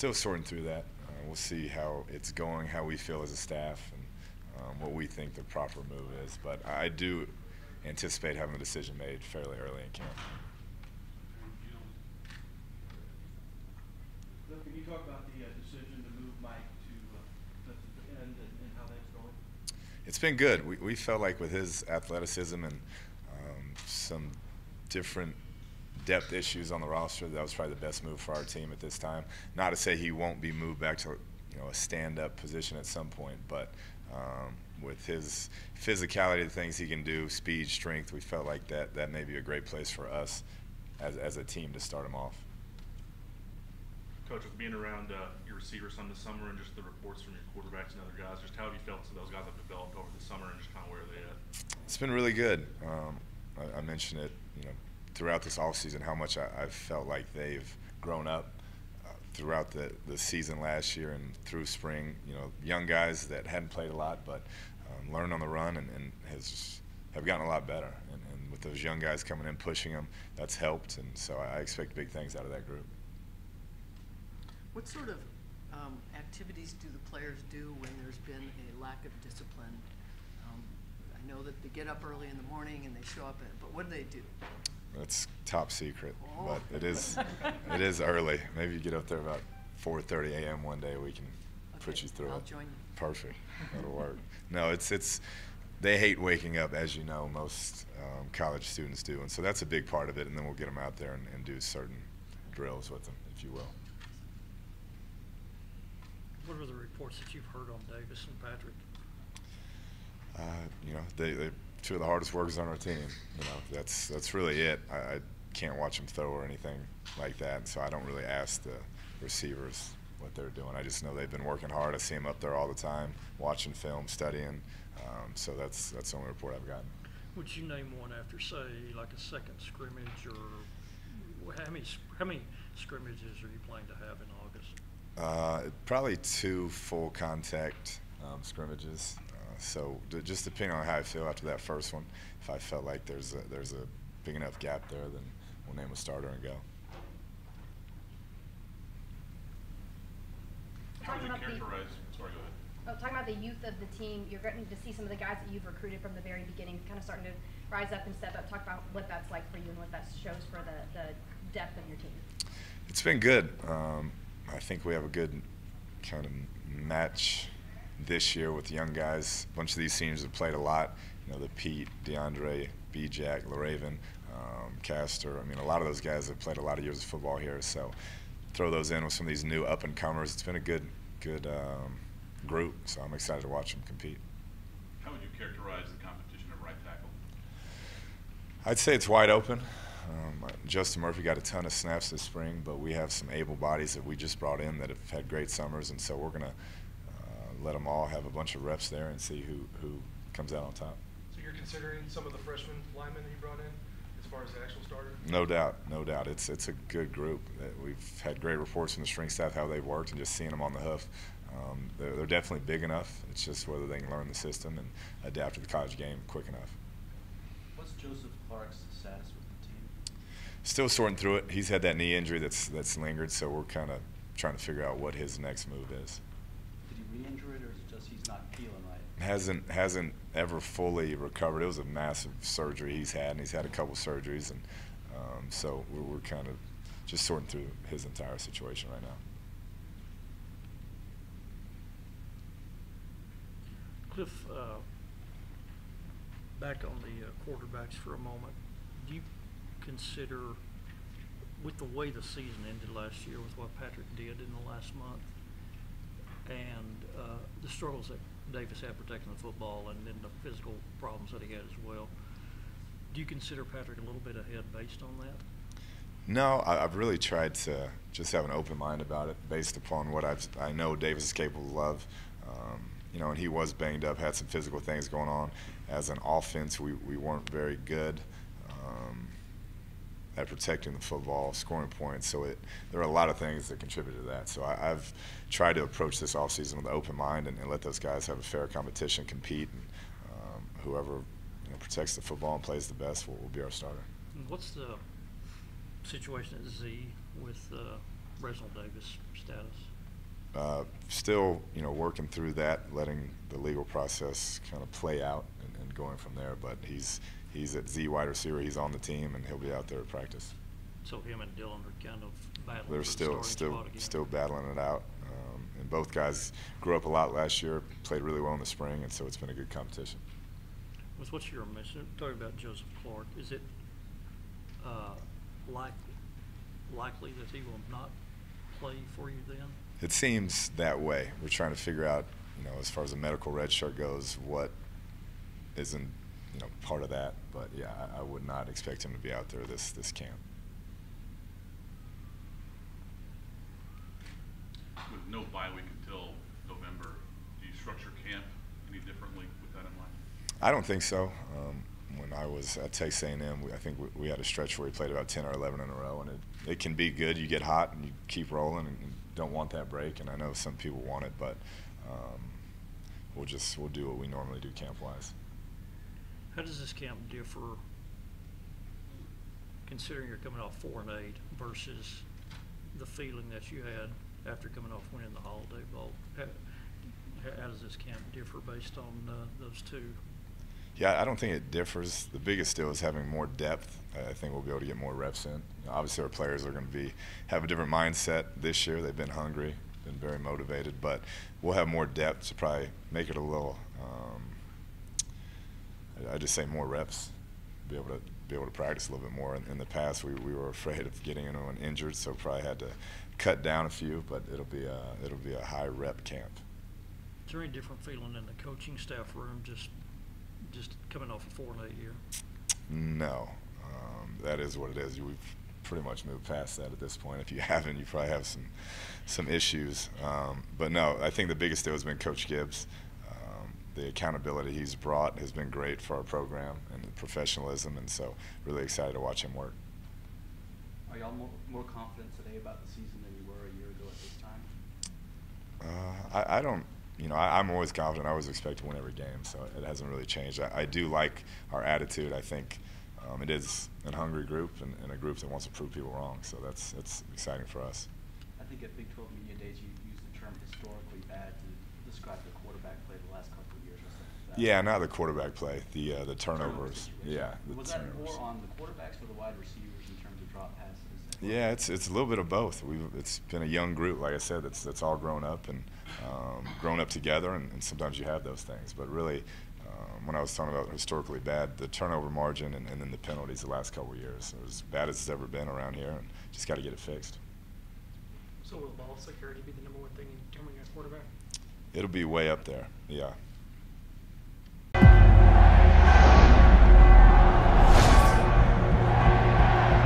Still sorting through that. We'll see how it's going, how we feel as a staff, and what we think the proper move is. But I do anticipate having a decision made fairly early in camp. Can you talk about the decision to move Mike to the end and how that's going? It's been good. We felt like with his athleticism and some different depth issues on the roster, that was probably the best move for our team at this time. Not to say he won't be moved back to a stand-up position at some point, but with his physicality, the things he can do, speed, strength, we felt like that may be a great place for us as a team to start him off. Coach, with being around your receivers some this summer and just the reports from your quarterbacks and other guys, just how have you felt those guys have developed over the summer and just kind of where are they at? It's been really good. I mentioned it, throughout this offseason, how much I've felt like they've grown up throughout the season last year and through spring. Young guys that hadn't played a lot but learned on the run and have gotten a lot better. And with those young guys coming in, pushing them, that's helped. And so I expect big things out of that group. What sort of activities do the players do when there's been a lack of discipline? I know that they get up early in the morning and they show up, but what do they do? It's top secret, but it is early. Maybe you get up there about 4:30 a.m. one day. We can put you through it. I'll join you. Perfect. That'll work. No, they hate waking up, as you know, most college students do, and so that's a big part of it. And then we'll get them out there and do certain drills with them, if you will. What are the reports that you've heard on Davis and Patrick? They're two of the hardest workers on our team. That's really it. I can't watch them throw or anything like that, and so I don't really ask the receivers what they're doing. I just know they've been working hard. I see them up there all the time, watching film, studying. So that's the only report I've gotten. Would you name one after, say, like a second scrimmage, or how many scrimmages are you planning to have in August? Probably 2 full contact scrimmages. So just depending on how I feel after that first one, if I felt like there's a big enough gap there, then we'll name a starter and go. How would you characterize? Sorry, go ahead. Talking about the youth of the team, you're getting to see some of the guys that you've recruited from the very beginning kind of starting to rise up and step up. Talk about what that's like for you and what that shows for the depth of your team. It's been good. I think we have a good kind of match this year with young guys. A bunch of these seniors have played a lot. The Pete, DeAndre, B-Jack, LaRaven, Castor. A lot of those guys have played a lot of years of football here. So throw those in with some of these new up-and-comers. It's been a good group, so I'm excited to watch them compete. How would you characterize the competition at right tackle? I'd say it's wide open. Justin Murphy got a ton of snaps this spring, but we have some able bodies that we just brought in that have had great summers, and so we're going to let them all have a bunch of reps there and see who comes out on top. So you're considering some of the freshman linemen that you brought in as far as the actual starter? No doubt, no doubt. It's a good group. We've had great reports from the strength staff how they've worked, and just seeing them on the hoof. They're definitely big enough. It's just whether they can learn the system and adapt to the college game quick enough. What's Joseph Clark's status with the team? Still sorting through it. He's had that knee injury that's lingered, so we're kind of trying to figure out what his next move is. Did he re-injure it, or is it just he's not feeling right? Hasn't ever fully recovered. It was a massive surgery he's had, and he's had a couple surgeries, and so we're kind of just sorting through his entire situation right now. Kliff, back on the quarterbacks for a moment. Do you consider, with the way the season ended last year, with what Patrick did in the last month, and the struggles that Davis had protecting the football, and then the physical problems that he had as well, do you consider Patrick a little bit ahead based on that? No, I've really tried to just have an open mind about it, based upon what I know Davis is capable of. And he was banged up, had some physical things going on. As an offense, we weren't very good at protecting the football, scoring points. So there are a lot of things that contribute to that. So I've tried to approach this offseason with an open mind and let those guys have a fair competition, compete, and whoever protects the football and plays the best will be our starter. What's the situation at Z with Reginald Davis' status? Still, working through that, letting the legal process kind of play out and going from there. But he's at Z wide receiver. He's on the team, and he'll be out there at practice. So him and Dylan are kind of battling. They're for the starting spot again. still battling it out. And both guys grew up a lot last year, played really well in the spring, and so it's been a good competition. What's your mission? Talking about Joseph Clark, is it likely that he will not play for you then? It seems that way. We're trying to figure out, as far as the medical red shirt goes, what isn't, part of that. But yeah, I would not expect him to be out there this camp. With no bye week until November, do you structure camp any differently with that in mind? I don't think so. When I was at Texas A&M, I think we had a stretch where we played about 10 or 11 in a row, and it can be good. You get hot and you keep rolling and don't want that break, and I know some people want it, but we'll do what we normally do camp-wise. How does this camp differ, considering you're coming off 4-8 versus the feeling that you had after coming off winning the Holiday Bowl? How does this camp differ based on those two? Yeah, I don't think it differs. The biggest deal is having more depth. I think we'll be able to get more reps in. Obviously, our players are going to have a different mindset this year. They've been hungry, been very motivated, but we'll have more depth to probably make it a little. I just say more reps, be able to practice a little bit more. In the past, we were afraid of getting anyone injured, so probably had to cut down a few. But it'll be a high rep camp. Is there any different feeling in the coaching staff room just coming off a 4-8 year? No, that is what it is. We've pretty much moved past that at this point. If you haven't, you probably have some issues. But no, I think the biggest deal has been Coach Gibbs. The accountability he's brought has been great for our program and the professionalism, and so really excited to watch him work. Are y'all more confident today about the season than you were a year ago at this time? I don't. I'm always confident. I always expect to win every game, so it hasn't really changed. I do like our attitude. I think it is a hungry group and a group that wants to prove people wrong, so that's exciting for us. I think at Big 12 Media Days you used the term historically bad to describe the quarterback play the last couple of years or something like that. Yeah, not the quarterback play, the turnovers. Yeah. Was that more on the quarterbacks or the wide receivers in terms of drop passes? Yeah, it's a little bit of both. It's been a young group, like I said, that's all grown up and grown up together, and sometimes you have those things. But really, when I was talking about historically bad, the turnover margin and then the penalties the last couple of years, it was as bad as it's ever been around here, and just got to get it fixed. So will ball security be the number one thing in determining a quarterback? It'll be way up there, yeah.